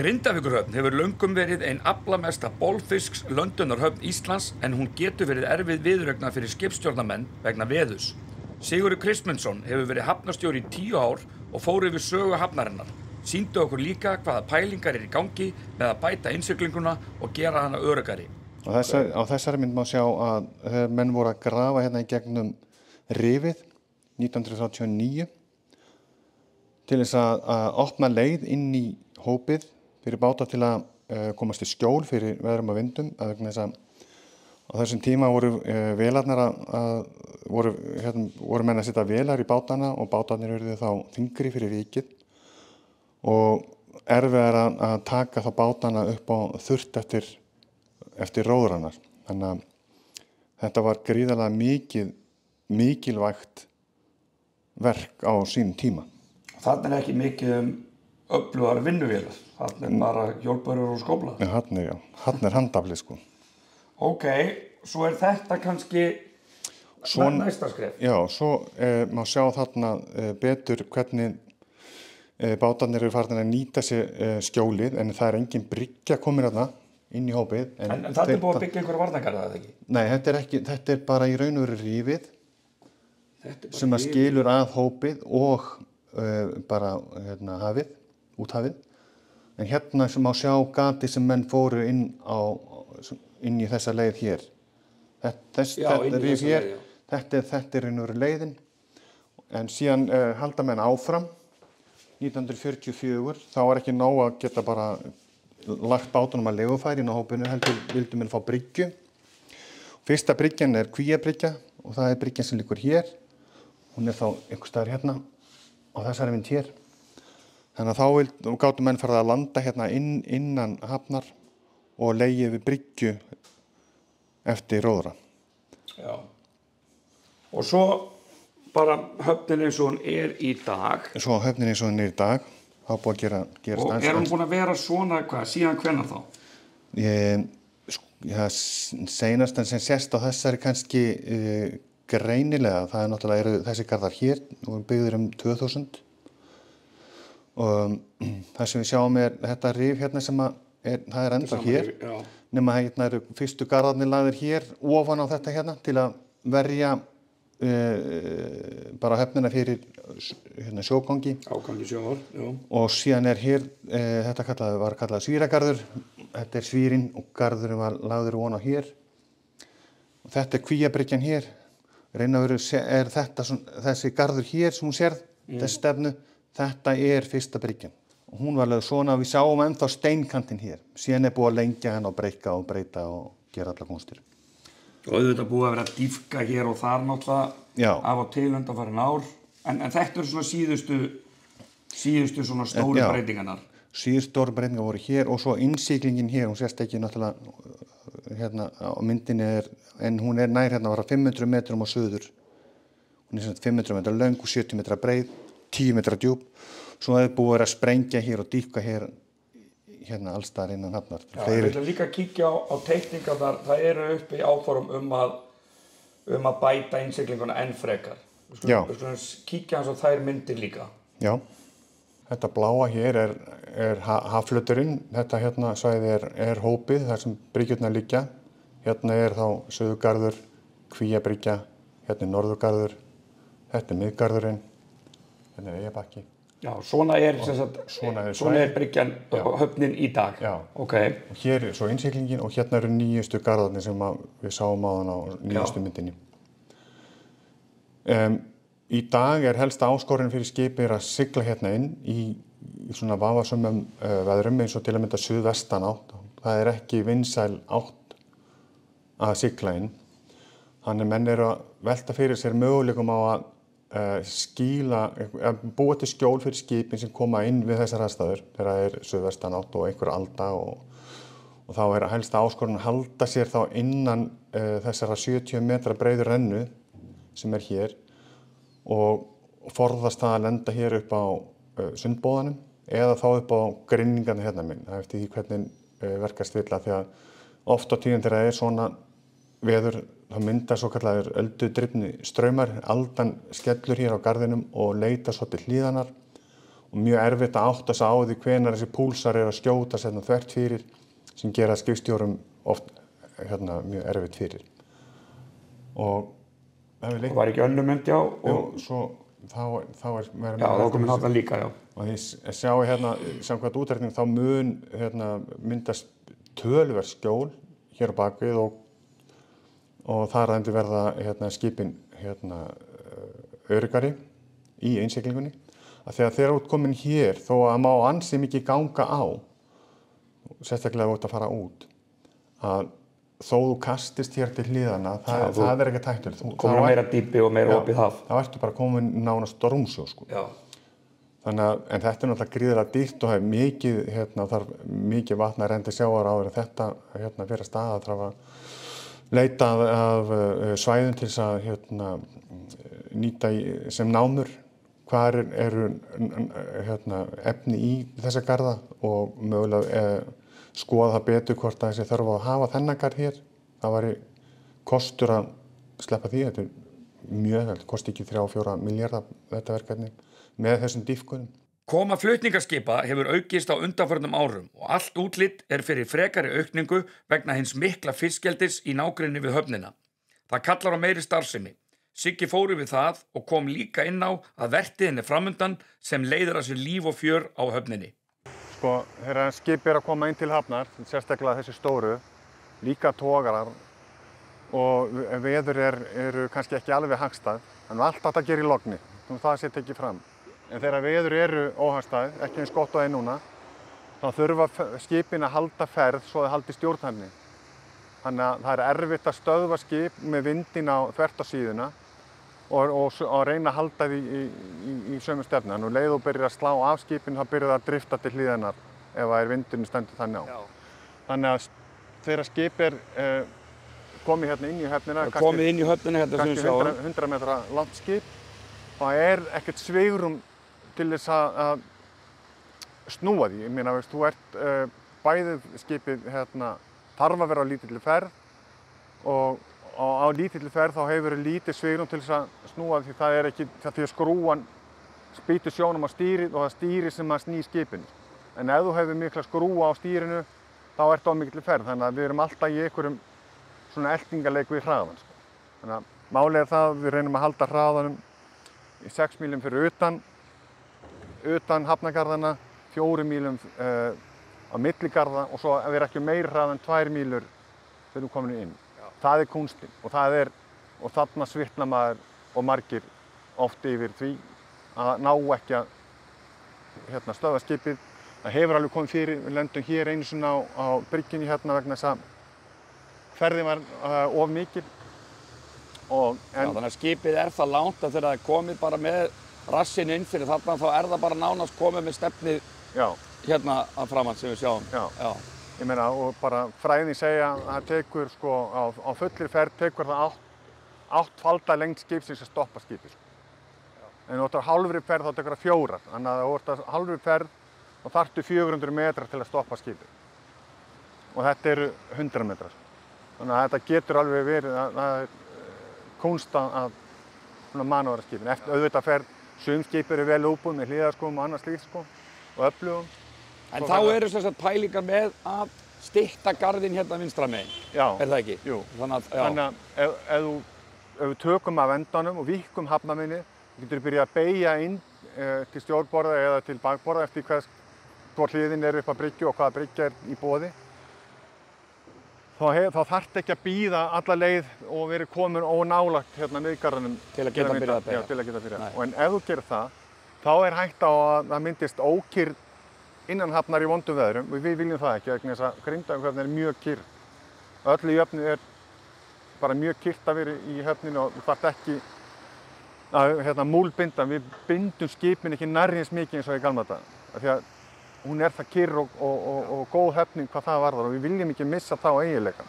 Grindavíkurhöfn hefur löngum verið ein aflamesta bolfisks löndunarhöfn Íslands en hún getur verið erfið viðureignar fyrir skipstjórnarmenn vegna veðurs. Sigurður Kristmundsson hefur verið hafnarstjóri í 10 ár og fór yfir sögu hafnarinnar. Sýndi okkur líka hvaða pælingar í gangi með að bæta innsiglinguna og gera hana öruggari. Á þessari mynd má sjá að menn voru að grafa hérna í gegnum rifið 1939 til þess að opna leið inn í hópið fyrir báta til að komast í skjól fyrir veðrum og vindum, vegna þess að á þessum tíma voru vélarnar voru menn að setja vélar í bátana og bátarnir urðu þá þyngri fyrir vikið og erfiðar að taka þá bátana upp á þurrt eftir róðranar. Þannig að þetta var gríðarlega mikilvægt verk á sínum tíma. Þarna ekki mikið öflugar vinnuvélar. Þarna bara hjólbörur og skófla. Ja, þarna handafli sko. Ok, svo þetta kannski næsta skref. Já, svo má sjá þarna betur hvernig bátarnir eru farin að nýta sér skjólið, en það engin bryggja komin þarna inn í hópið. En þetta búið að byggja einhverja varnargarða, eða ekki? Nei, þetta bara í raun og veru rifið sem að skilur að hópið og bara hafið, úthafið. En hérna sem má sjá gati sem menn fóru inn í þessa leið hér. Þetta er raun og veru leiðin. En síðan halda menn áfram. 1944, þá var ekki nóg að geta bara lagt bátunum að legufæri inn á hópinu, heldur vildu menn fá bryggju. Fyrsta bryggjan er Kvíabryggja og það er bryggjan sem liggur hér. Hún er þá einhvers staðar hérna á þessari mynd hér. Þannig að þá gátu menn farið að landa hérna innan hafnar og legið við bryggju eftir róðra. Já. Og svo bara höfnin eins og hún er í dag. Svo höfnin eins og hún er í dag. Það búið að gera og er hún búin að vera svona síðan hvenær þá? Seinast sem sést á þessari kannski greinilega, það er náttúrulega þessi garðar hér, nú er byggður 2000 og það sem við sjáum er þetta rif hérna sem það er ennþá hér, nema hérna eru fyrstu garðarnir lagðir hér ofan á þetta hérna til að verja bara höfnina fyrir sjógangi. Ágangi sjóar, já. Og síðan er hér, þetta var kallað svíragarður, þetta er svírin og garðurinn var lagður ofan á hér. Og þetta er Kvíabryggjan hér. Reynavöru er þessi garður hér sem hún sérð, þessi stefnu, þetta er fyrsta bryggjan. Og hún var lögð svona að við sáum ennþá steinkantinn hér. Síðan er búið að lengja hann og breikka og breyta og gera allar kúnstir. Og auðvitað búið að vera að dýpka hér og þar náttúrulega af og til undanfarin ár. En þetta eru svona síðustu svona stóru breytingarnar. Síðustu stóru breytingar voru hér og svo innsiglingin hér, hún sést ekki náttúrulega hérna á myndinni en hún er nær hérna að vera 500 metrum á suður. Hún er svona 500 metra löng og 70 metra breið, 10 metra djúp. Svo er búið að vera að sprengja hér og dýpka hér hérna allstaðar innan hafnar. Já, ég vil líka kíkja á teikningarnar, það eru uppi áform um að bæta innsiglinguna enn frekar. Við skulum kíkja hans á þær myndir líka. Já, þetta bláa hér er hafflöturinn, þetta hérna svæði er hópið þar sem bryggjurnar liggja. Hérna er þá Suðurgarður, Kvíabryggja, hérna er Norðurgarður, þetta er Miðgarðurinn, hérna er Eyjabakki. Já, svona er bryggjan höfnin í dag. Já. Okay. Og hér er svo innsiglingin og hérna eru nýjustu garðarnir sem við sáum áðan á nýjustu myndinni. Í dag er helsta áskorun fyrir skipið að sigla hérna inn í svona vafasömmum veðrum eins og til að mynda suðvestan átt. Það er ekki vinsæl átt að sigla inn. Þannig menn eru að velta fyrir sér möguleikum á að búa til skjól fyrir skipin sem koma inn við þessar aðstæður þegar það er suðvestan átt og einhver alda og þá er helsta áskorun að halda sér þá innan þessara 70 metra breiðu rennu sem er hér og forðast það að lenda hér upp á sundbóðanum eða þá upp á grynningarnir hérna minn, eftir því hvernig verkast vilja því að oft á tíðum þegar það er svona veður þá myndar svo kallaður öldudrifni straumar, aldan skellur hér á garðinum og leitar svo til hlíðanar og mjög erfitt að átta sig á því hvenær þessi púlsar að skjóta þvert fyrir sem gera skipstjórum oft mjög erfitt fyrir. Og það var ekki önnur mynd, já. Og svo þá þá komin þarna líka, já. Og þið sjáu samkvæmt útreikning þá mun myndast töluvert skjól hér á bakvið og þar að verða skipin öruggari í innsiglingunni. Að þegar þeir eru komin hér, þó að má ansi mikið ganga á, sérstaklega ef þú ert að fara út, að þó þú kastist hér til hliðana, það ekki hættulegt. Komin meira dýpi og meira opið haf. Þá ertu bara komin nánast stormsjó, sko. Já. En þetta náttúrulega gríðarlega dýrt og mikið, þarf mikið vatn að rendi sjávar áður en þetta fyrir að staða þarf að leita af svæðum til þess að nýta sem námur hvar eru efni í þessa garða og mögulega skoða það betur hvort að þessi þarf að hafa þennan garð hér. Það væri kostur að sleppa því. Þetta mjög, þetta kosti ekki 3-4 milljarða þetta verkefni með þessum dýpkunum. Koma flutningaskipa hefur aukist á undanförnum árum og allt útlit fyrir frekari aukningu vegna hins mikla fiskeldis í nágrenni við höfnina. Það kallar á meiri starfsemi. Siggi fór yfir það og kom líka inn á að vertíðin framundan sem leiðir að sér líf og fjör á höfninni. Sko, þegar skip að koma inn til hafnar, sérstaklega þessi stóru, líka togarar og veður eru kannski ekki alveg hagstæð, þannig allt þetta gerir í logni, það sé tekið fram. En þegar veður eru óhagstæð, ekki eins gott og núna, þá þurfa skipin að halda ferð svo þau haldi stjórnhæfni. Þannig að það erfitt að stöðva skip með vindinn þvert á síðuna og reyna að halda því í sömu stefnu. Þannig að leið og byrjar að slá af skipin, þá byrjar það að drifta til hliðarnar ef vindurinn stendur þannig á. Já. Þannig að þegar skip komið hérna inn í höfnina, kannski 100 metra langt skip, þá ekkert svigrúm til þess að snúa því. Ég meina, þú ert bæðið skipið þarf að vera á lítilli ferð og á lítilli ferð þá hefur lítið svigrúm til þess að snúa því það ekki því að skrúan spýtur sjónum á stýrið og það stýri sem að snýr skipinu. En ef þú hefur mikla skrúa á stýrinu þá ertu á mikilli ferð, þannig að við erum alltaf í einhverjum svona eltingaleik við hraðan. Þannig að málið það að við reynum að halda hraðanum í 6 mílum fyrir utan hafnargarðana, 4 mílum á milligarða og svo er ekki meira hrað en 2 mílur þegar þú komin inn. Já. Það kúnstin og þarna svitna maður og margir oft yfir því að ná ekki að stöðva skipið. Það hefur alveg komið fyrir, við lendum hér einu sinni á bryggjunni vegna þess að ferðin var of mikil. Þannig að skipið það langt að þegar það komið bara með rassinn inn fyrir þarna þá það bara nánast komið með stefnið hérna að framann sem við sjáum. Já. Ég meina, og bara fræðin segja að það tekur á fullri ferð tekur það 8-falda lengd skipsins að stoppa skipið. En á hálfri ferð þá tekur það 4. Þannig að á hálfri ferð þá þarftu 400 metrar til að stoppa skipið. Og þetta eru 100 metrar. Þannig að þetta getur alveg verið að kúnst að manúvera skipin. Eftir auðvitað ferð sum skip eru vel útbúin með hliðarskóm og annað slíkt og öflugum. En þá eru sem sagt pælingar með að stytta garðinn hérna vinstra megin. Já. Það ekki? Jú. Þannig að ef við tökum af endanum og víkkum hafnarmynni, getur við byrjað að beygja inn til stjórnborða eða til bakborða eftir hvor hliðin upp að bryggju og hvaða bryggja í boði. Þá þarftu ekki að bíða alla leið og verið komin ónálægt miðgarðinum til að geta byrjað að beygja. Já, til að geta byrjað. En ef þú gerir það, þá hægt á að það myndist ókyrrð innan hafnar í vondum veðrum og við viljum það ekki vegna þess að Grindavíkurhöfn mjög kyrr. Öllu í höfninu bara mjög kyrrt að vera í höfninu og þú þarft ekki að múlbinda. Við bindum skipin ekki nærri eins mikið eins og í gamla daga. Því að hún það kyrr og góð höfning hvað það varðar og við viljum ekki missa þá eiginleika.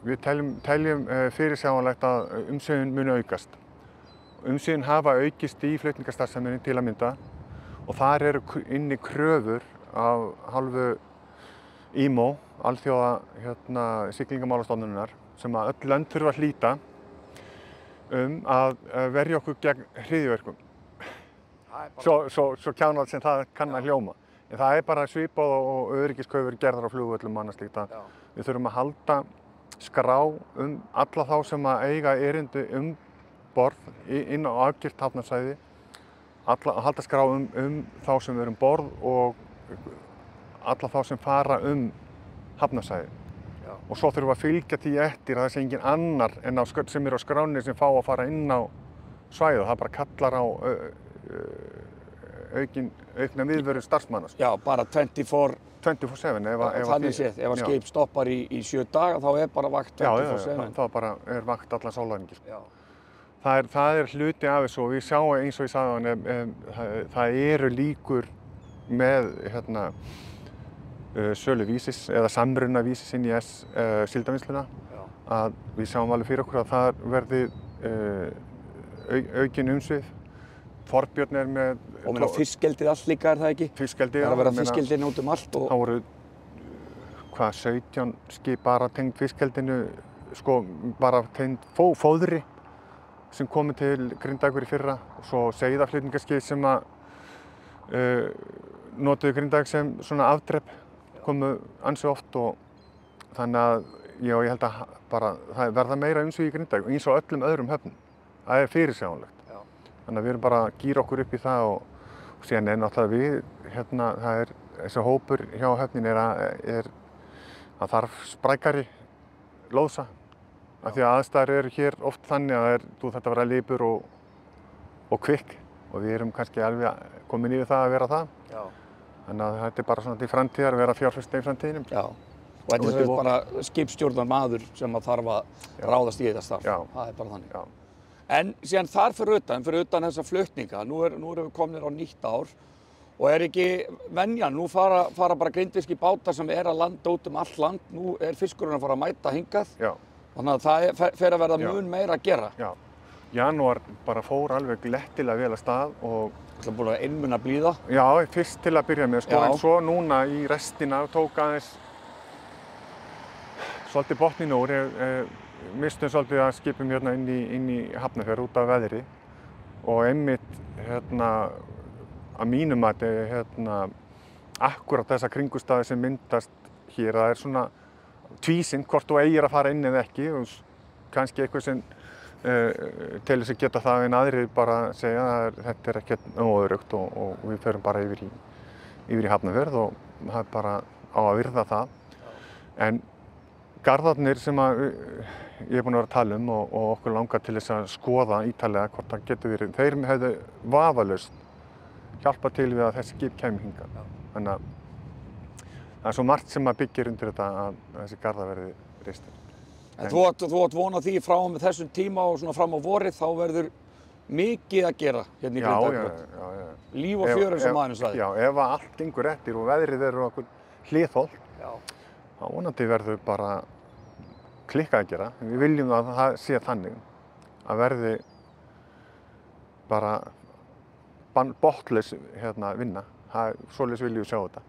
Við teljum fyrirsjáanlegt að umsvifin muni aukast. Umsvifin hafa aukist í flutningastarfseminni til að mynda og þar eru inni kröfur af hálfu IMO, alþjóða siglingamálastofnunarinnar, sem að öll lönd þurfa að hlíta að verja okkur gegn hryðjuverkum. svo kjánalegt sem það kann að hljóma. En það bara svipað og öryggiskaufur gerðar á flugvöllum og annað slíkt að við þurfum að halda skrá alla þá sem að eiga erindi borð inn á afgirt hafnarsvæði, að halda skrá þá sem eru borð og alla þá sem fara hafnarsvæði. Og svo þurfum við að fylgja því eftir að það sé engin annar en sem eru á skránni sem fá að fara inn á svæðið. Það bara kallar á aukna viðveru starfsmanna. Já, bara 24/7. Þannig séð, ef að skip stoppar í 7 daga þá bara vakt 24/7. Já, þá bara vakt allan sólarhringinn. Já. Það hluti af þessu og við sjáum eins og ég sagði það eru líkur með sölu vísis eða samruna vísis inn í síldarvinnsluna að við sjáum alveg fyrir okkur að það verði aukin umsvif. Þorbjörn með... Og fiskeldið allt líka það ekki? Fiskeldið, já. Það verða fiskeldið út allt og... Það voru, 17 skip bara tengd fiskeldinu, bara tengd fóðri sem komu til Grindavíkur í fyrra og svo seiðaflutningaskip sem að notuðu Grindavík sem svona afdrepp komu ansi oft og þannig að ég held að bara það verða meira umsvif í Grindavík eins og öllum öðrum höfnum. Það fyrirsjáanlegt. Þannig að við erum bara að gíra okkur upp í það og síðan náttúrulega við, þessi hópur hjá höfnin að þarf sprækari lóðsa. Af því að aðstæður eru hér oft þannig að þú þarft að vera lipur og kvikk og við erum kannski alveg komin yfir það að vera það. Já. Þannig að þetta bara svona til framtíðar að vera fjárfesta í framtíðinum. Já. Og þetta er bara skipstjórnarmaður sem þarf að ráðast í þetta starf. Já. Það bara þannig. Já. En síðan þar fyrir utan þessa flutninga, nú erum við komnir á nýtt ár og ekki venjan, nú fara bara grindvískir bátar sem að landa út allt land, nú fiskurinn að fara að mæta hingað. Já. Þannig að það fer að verða mun meira að gera. Já, janúar bara fór alveg glettilega vel af stað og... Það er búin að einmuna blíða? Já, fyrst til að byrja með, en svo núna í restina tók aðeins svolítið botninn úr. Mistum svolítið að skipum inn í Hafnarfjörð út af veðri og einmitt að mínum mati akkúrat þessar kringumstæður sem myndast hér, það svona tvísýnt hvort þú eigir að fara inn eða ekki og kannski eitthvað sem telur sig geta það en aðrir bara segja að þetta ekkert óöruggt og við förum bara yfir í Hafnarfjörð og það bara á að virða það. En garðarnir sem ég búinn að vera að tala og okkur langar til þess að skoða ítarlega hvort það getur verið, þeir hefðu vafalaust hjálpað til við að þessi skip kæmi hingað. Þannig að það svo margt sem byggir undir þetta að þessi garðar verði reistir. En þú átt von á því frá með þessum tíma og svona fram á vorið þá verður mikið að gera hérna í Grindavík. Já. Líf og fjör eins og maðurinn sagði. Já, ef allt gengur eftir og veðrið okkur hliðholt, þá vonandi verður bara klikkað að gera. Við viljum að það sé þannig að verði bara botnlaus vinna. Svoleiðis viljum við sjá þetta.